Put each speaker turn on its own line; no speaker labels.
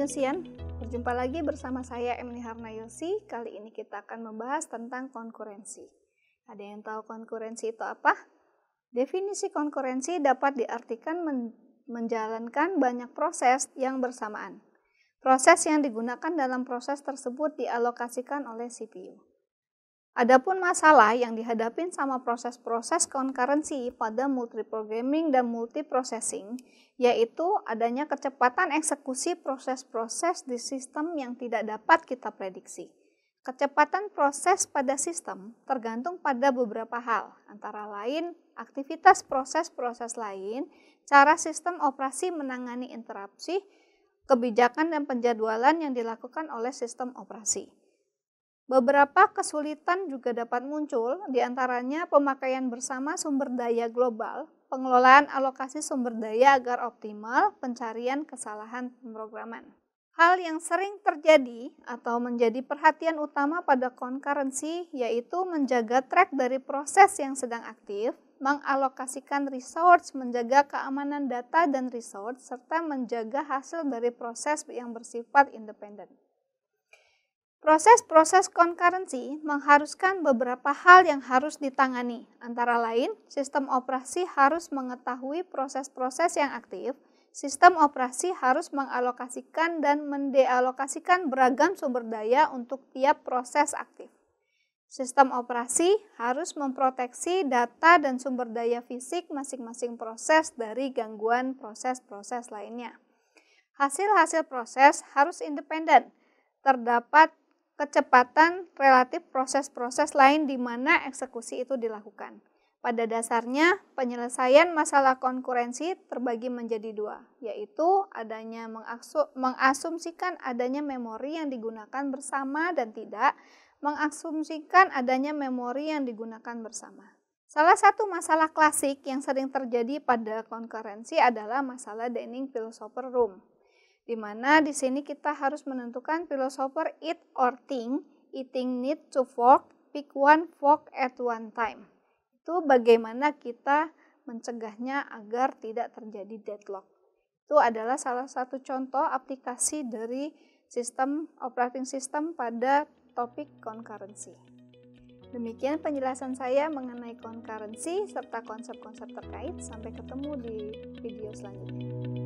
Minusian, berjumpa lagi bersama saya Emily Harnayosi. Kali ini kita akan membahas tentang konkurensi. Ada yang tahu konkurensi itu apa? Definisi konkurensi dapat diartikan menjalankan banyak proses yang bersamaan. Proses yang digunakan dalam proses tersebut dialokasikan oleh CPU. Adapun masalah yang dihadapin sama proses-proses concurrency pada multiprogramming dan multiprocessing, yaitu adanya kecepatan eksekusi proses-proses di sistem yang tidak dapat kita prediksi. Kecepatan proses pada sistem tergantung pada beberapa hal, antara lain aktivitas proses-proses lain, cara sistem operasi menangani interupsi, kebijakan dan penjadwalan yang dilakukan oleh sistem operasi. Beberapa kesulitan juga dapat muncul, diantaranya pemakaian bersama sumber daya global, pengelolaan alokasi sumber daya agar optimal, pencarian kesalahan pemrograman. Hal yang sering terjadi atau menjadi perhatian utama pada concurrency yaitu menjaga track dari proses yang sedang aktif, mengalokasikan resource, menjaga keamanan data dan resource, serta menjaga hasil dari proses yang bersifat independen. Proses-proses concurrency mengharuskan beberapa hal yang harus ditangani, antara lain sistem operasi harus mengetahui proses-proses yang aktif, sistem operasi harus mengalokasikan dan mendealokasikan beragam sumber daya untuk tiap proses aktif. Sistem operasi harus memproteksi data dan sumber daya fisik masing-masing proses dari gangguan proses-proses lainnya. Hasil-hasil proses harus independen, terdapat kecepatan relatif proses-proses lain di mana eksekusi itu dilakukan. Pada dasarnya, penyelesaian masalah konkurensi terbagi menjadi dua, yaitu adanya mengasumsikan adanya memori yang digunakan bersama dan tidak mengasumsikan adanya memori yang digunakan bersama. Salah satu masalah klasik yang sering terjadi pada konkurensi adalah masalah Denning philosopher room, di mana di sini kita harus menentukan philosopher eat or think, eating need to fork, pick one fork at one time. Itu bagaimana kita mencegahnya agar tidak terjadi deadlock. Itu adalah salah satu contoh aplikasi dari sistem operating system pada topik concurrency. Demikian penjelasan saya mengenai concurrency serta konsep-konsep terkait. Sampai ketemu di video selanjutnya.